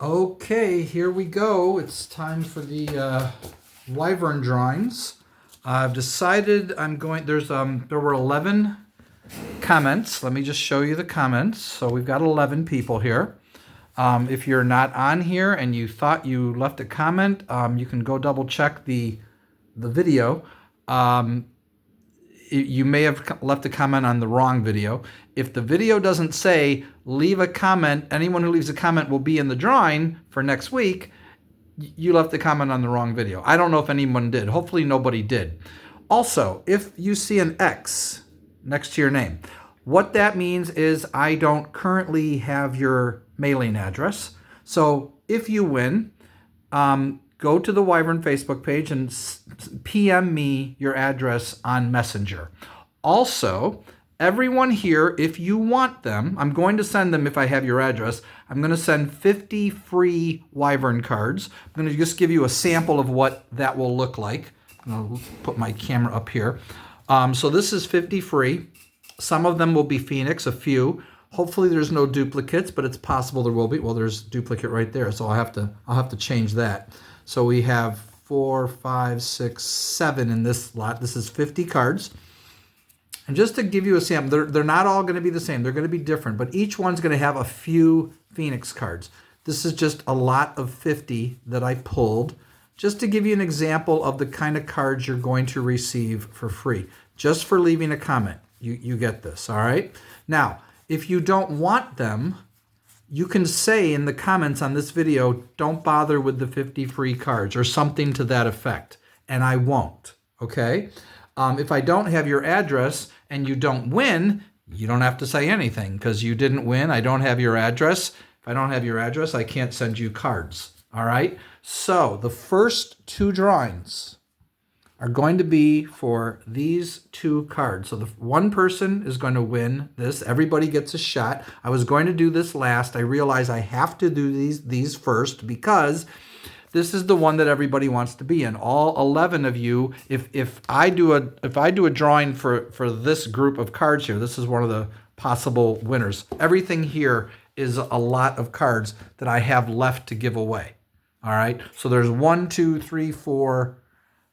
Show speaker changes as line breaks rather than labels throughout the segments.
Okay, here we go. It's time for the Wyvern drawings. I've decided there were 11 comments. Let me just show you the comments. So we've got 11 people here. If you're not on here and you thought you left a comment, you can go double check the video. You may have left a comment on the wrong video. If the video doesn't say leave a comment, anyone who leaves a comment will be in the drawing for next week, you left the comment on the wrong video. I don't know if anyone did. Hopefully nobody did. Also, if you see an X next to your name, what that means is I don't currently have your mailing address. So if you win, go to the Wyvern Facebook page and PM me your address on Messenger. Also, everyone here, if you want them, I'm going to send them if I have your address. I'm going to send 50 free Wyvern cards. I'm going to just give you a sample of what that will look like. I'm going to put my camera up here. So this is 50 free. Some of them will be Phoenix, a few. Hopefully there's no duplicates, but it's possible there will be. Well, there's duplicate right there, so I'll have to change that. So we have 4, 5, 6, 7 in this lot. This is 50 cards. And just to give you a sample, they're not all going to be the same. They're going to be different, but each one's going to have a few Phoenix cards. This is just a lot of 50 that I pulled, just to give you an example of the kind of cards you're going to receive for free. Just for leaving a comment, you get this, all right? Now, if you don't want them, you can say in the comments on this video, don't bother with the 50 free cards or something to that effect, and I won't, okay? If I don't have your address and you don't win, you don't have to say anything because you didn't win. I don't have your address. If I don't have your address, I can't send you cards, all right? So the first 2 drawings are going to be for these 2 cards. So the one person is going to win this. Everybody gets a shot. I was going to do this last. I realize I have to do these first because this is the one that everybody wants to be in. All 11 of you, if I do a drawing for this group of cards here, this is one of the possible winners. Everything here is a lot of cards that I have left to give away. All right. So there's 1, 2, 3, 4,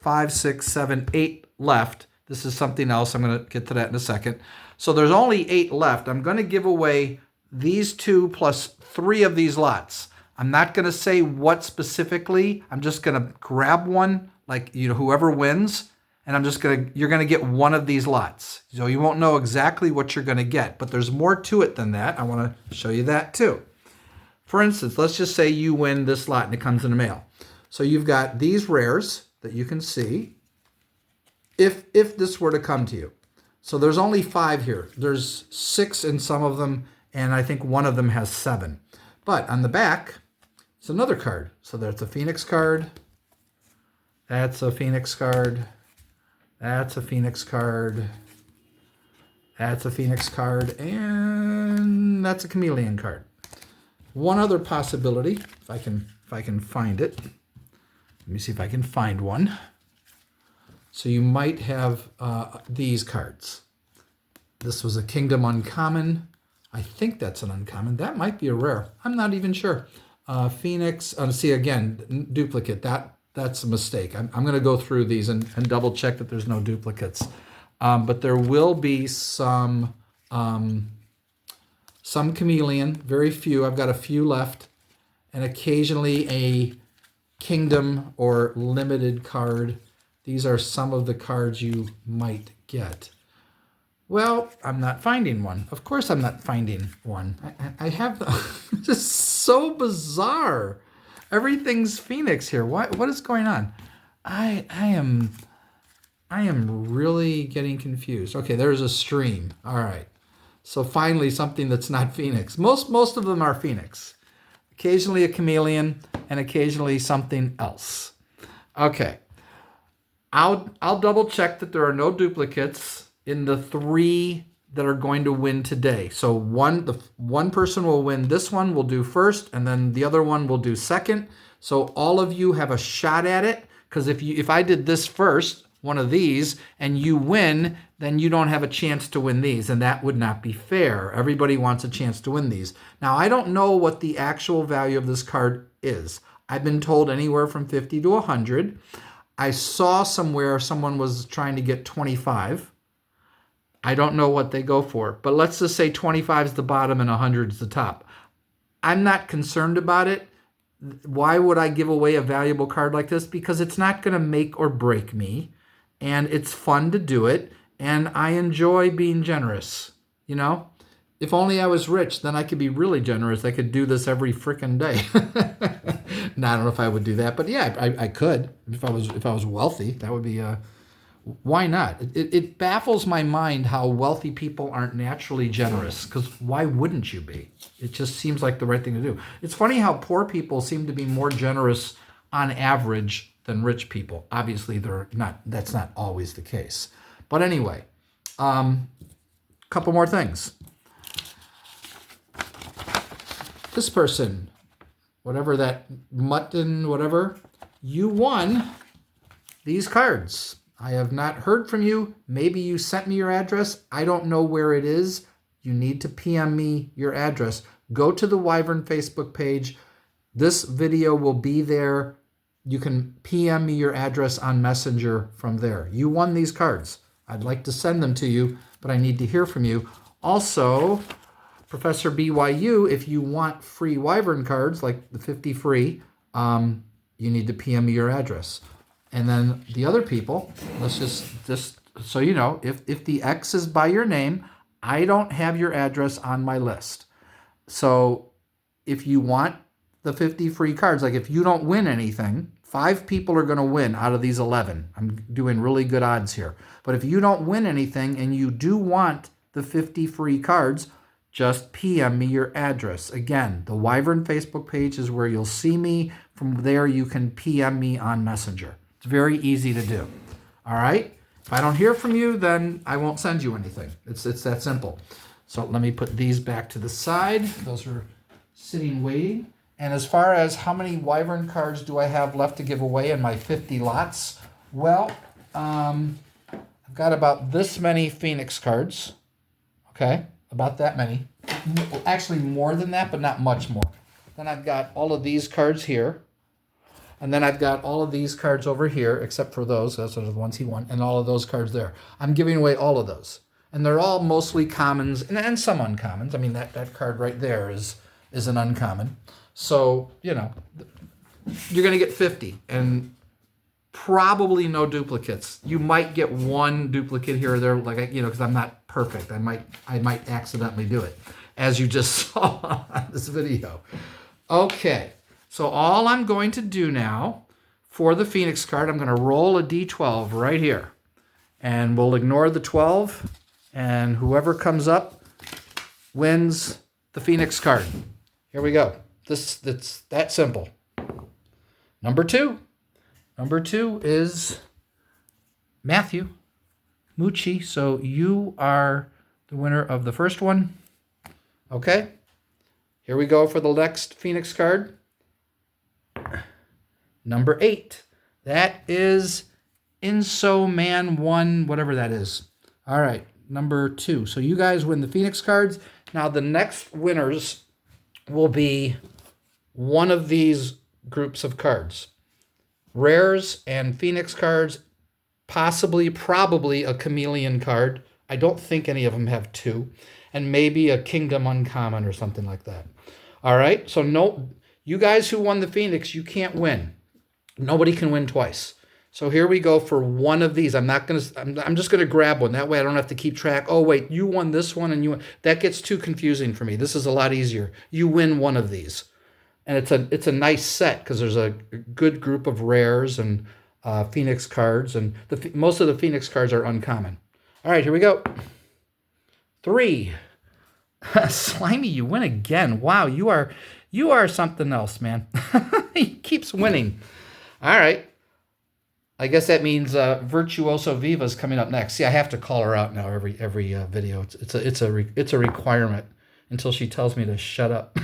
5, 6, 7, 8 left. This is something else. I'm going to get to that in a second. So there's only 8 left. I'm going to give away these 2 plus 3 of these lots. I'm not going to say what specifically. I'm just going to grab one, like, whoever wins, and you're going to get one of these lots. So you won't know exactly what you're going to get, but there's more to it than that. I want to show you that too. For instance, let's just say you win this lot and it comes in the mail. So you've got these rares that you can see if this were to come to you. So there's only 5 here. There's 6 in some of them, and I think one of them has 7. But on the back, it's another card. So that's a Phoenix card. That's a Phoenix card. That's a Phoenix card. That's a Phoenix card. And that's a Chameleon card. One other possibility, if I can find it. Let me see if I can find one. So you might have these cards. This was a Kingdom Uncommon. I think that's an uncommon. That might be a rare. I'm not even sure. Phoenix. See, again, duplicate. That's a mistake. I'm going to go through these and double check that there's no duplicates. But there will be some Chameleon. Very few. I've got a few left, and occasionally a Kingdom or limited card. These are some of the cards you might get. Well, I'm not finding one. Of course I'm not finding one. I have this is so bizarre. Everything's Phoenix here. What is going on? I am really getting confused. Okay, there's a stream. All right. So finally something that's not Phoenix. Most of them are Phoenix. Occasionally a Chameleon, and occasionally something else. Okay. I'll double check that there are no duplicates in the 3 that are going to win today. So one person will win this one, will do first, and then the other one will do second. So all of you have a shot at it, because if I did this first, one of these, and you win, then you don't have a chance to win these, and that would not be fair. Everybody wants a chance to win these. Now, I don't know what the actual value of this card is. I've been told anywhere from 50 to 100. I saw somewhere someone was trying to get 25. I don't know what they go for, but let's just say 25 is the bottom and 100 is the top. I'm not concerned about it. Why would I give away a valuable card like this? Because it's not going to make or break me, and it's fun to do it, and I enjoy being generous, you know? If only I was rich, then I could be really generous. I could do this every frickin' day. No, I don't know if I would do that, but yeah, I could. If I was wealthy, that would be why not? It baffles my mind how wealthy people aren't naturally generous, because why wouldn't you be? It just seems like the right thing to do. It's funny how poor people seem to be more generous on average than rich people. Obviously, they're not. That's not always the case. But anyway, couple more things. This person, whatever that mutton, whatever, you won these cards. I have not heard from you. Maybe you sent me your address. I don't know where it is. You need to PM me your address. Go to the Wyvern Facebook page. This video will be there. You can PM me your address on Messenger from there. You won these cards. I'd like to send them to you, but I need to hear from you. Also, Professor BYU, if you want free Wyvern cards, like the 50 free, you need to PM me your address. And then the other people, let's just so you know, if the X is by your name, I don't have your address on my list. So if you want the 50 free cards, like if you don't win anything, 5 people are going to win out of these 11. I'm doing really good odds here. But if you don't win anything and you do want the 50 free cards, just PM me your address. Again, the Wyvern Facebook page is where you'll see me. From there, you can PM me on Messenger. It's very easy to do. All right? If I don't hear from you, then I won't send you anything. It's that simple. So let me put these back to the side. Those are sitting waiting. And as far as how many Wyvern cards do I have left to give away in my 50 lots? Well, I've got about this many Phoenix cards. Okay? About that many. Actually more than that, but not much more. Then I've got all of these cards here. And then I've got all of these cards over here, except for those. Those are the ones he won. And all of those cards there. I'm giving away all of those. And they're all mostly commons and some uncommons. I mean, that card right there is an uncommon. So, you know, you're going to get 50. And probably no duplicates. You might get one duplicate here or there, like, you know, because I'm not perfect. I might accidentally do it, as you just saw on this video. Okay, so all I'm going to do now for the Phoenix card, I'm going to roll a D12 right here, and we'll ignore the 12, and whoever comes up wins the Phoenix card. Here we go. It's that simple. Number 2. Number 2 is Matthew Mucci. So you are the winner of the first one. Okay. Here we go for the next Phoenix card. Number 8. That is Inso Man 1, whatever that is. All right. Number 2. So you guys win the Phoenix cards. Now the next winners will be one of these groups of cards. Rares and Phoenix cards, probably a Chameleon card. I don't think any of them have 2. And maybe a Kingdom Uncommon or something like that. All right? So no, you guys who won the Phoenix, you can't win. Nobody can win twice. So here we go for one of these. I'm just going to grab one. That way I don't have to keep track. Oh, wait, you won this one and you won. That gets too confusing for me. This is a lot easier. You win one of these. And it's a nice set because there's a good group of rares and Phoenix cards. And most of the Phoenix cards are uncommon. All right, here we go. 3. Slimy, you win again. Wow, you are something else, man. He keeps winning. All right. I guess that means Virtuoso Viva's coming up next. See, I have to call her out now every video. It's a requirement until she tells me to shut up.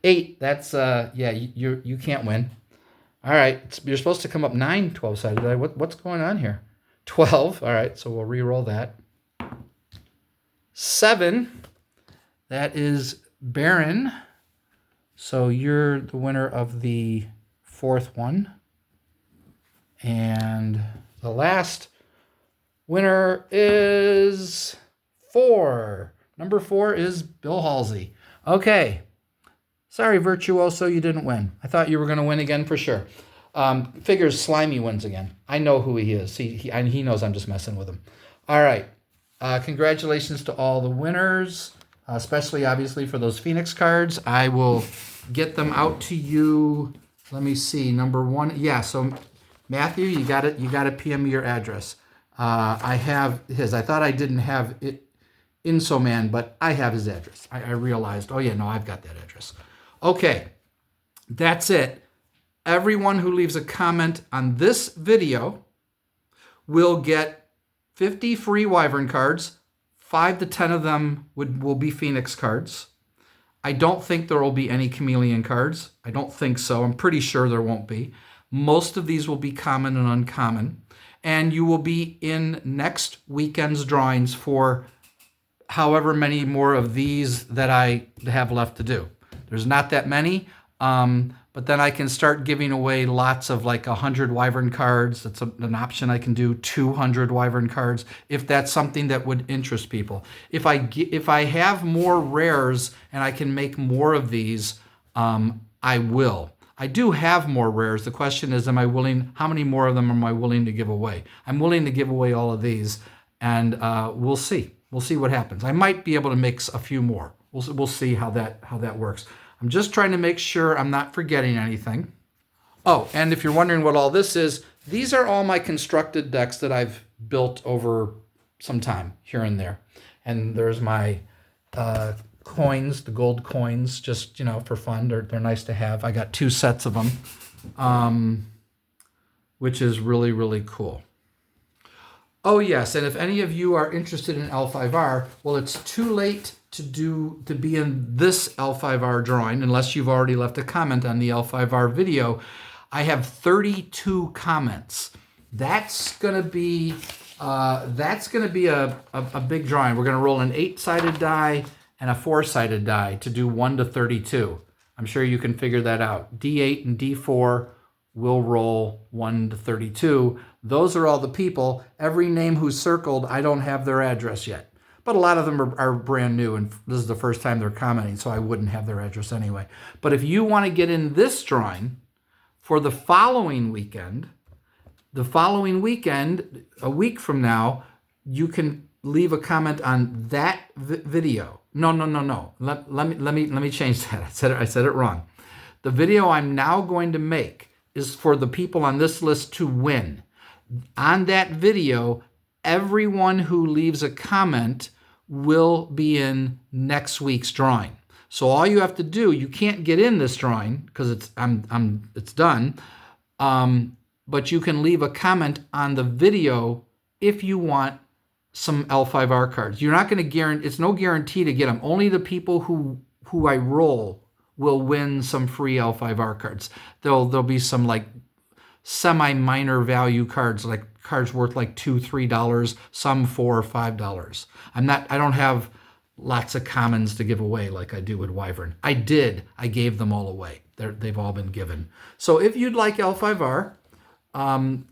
8. That's yeah. You can't win. All right. You're supposed to come up 9 12-sided. What's going on here? 12. All right, so we'll re-roll that. 7. That is Baron. So you're the winner of the 4th one. And the last winner is 4. Number 4 is Bill Halsey. Okay. Sorry, Virtuoso, you didn't win. I thought you were going to win again for sure. Figures Slimy wins again. I know who he is. He knows I'm just messing with him. All right. Congratulations to all the winners, especially obviously for those Phoenix cards. I will get them out to you. Let me see. Number 1. Yeah, so Matthew, you got it. You got to PM me your address. I have his. I thought I didn't have it, Insoman, but I have his address. I realized, oh yeah, no, I've got that address. Okay, that's it. Everyone who leaves a comment on this video will get 50 free Wyvern cards. 5 to 10 of them will be Phoenix cards. I don't think there will be any Chameleon cards. I don't think so. I'm pretty sure there won't be. Most of these will be common and uncommon. And you will be in next weekend's drawings for however many more of these that I have left to do. There's not that many, but then I can start giving away lots of like 100 Wyvern cards. That's an option. I can do 200 Wyvern cards if that's something that would interest people. If I have more rares and I can make more of these, I will. I do have more rares. The question is, how many more of them am I willing to give away? I'm willing to give away all of these, and we'll see. We'll see what happens. I might be able to make a few more. We'll see how that works. I'm just trying to make sure I'm not forgetting anything. Oh, and if you're wondering what all this is, these are all my constructed decks that I've built over some time here and there. And there's my coins, the gold coins, just, for fun. They're nice to have. I got 2 sets of them, which is really, really cool. Oh, yes, and if any of you are interested in L5R, well, it's too late to be in this L5R drawing unless you've already left a comment on the L5R video. I have 32 comments. That's gonna be a big drawing. We're gonna roll an 8-sided die and a 4-sided die to do 1 to 32. I'm sure you can figure that out. D8 and D4 will roll 1 to 32. Those are all the people. Every name who's circled, I don't have their address yet. But a lot of them are brand new, and this is the first time they're commenting, so I wouldn't have their address anyway. But if you want to get in this drawing for the following weekend, a week from now, you can leave a comment on that video. No. Let me change that. I said it wrong. The video I'm now going to make is for the people on this list to win. On that video, everyone who leaves a comment will be in next week's drawing. So all you have to do, you can't get in this drawing because it's done. But you can leave a comment on the video if you want some L5R cards. You're not going to guarantee, it's no guarantee to get them. Only the people who I roll will win some free L5R cards. There'll be some like semi-minor value cards, like cards worth like $2, $3, some $4 or $5. I don't have lots of commons to give away like I do with Wyvern. I gave them all away. They've all been given. So if you'd like L5R,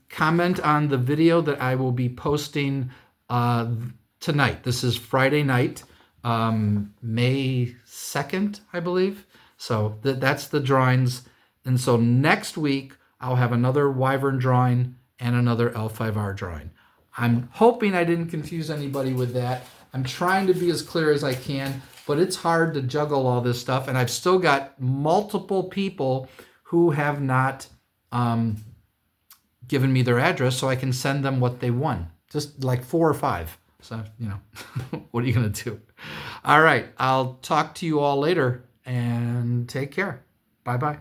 comment on the video that I will be posting tonight. This is Friday night, May 2nd, I believe. So that's the drawings. And so next week, I'll have another Wyvern drawing and another L5R drawing. I'm hoping I didn't confuse anybody with that. I'm trying to be as clear as I can, but it's hard to juggle all this stuff. And I've still got multiple people who have not given me their address so I can send them what they won. Just like 4 or 5. So, what are you going to do? All right. I'll talk to you all later and take care. Bye-bye.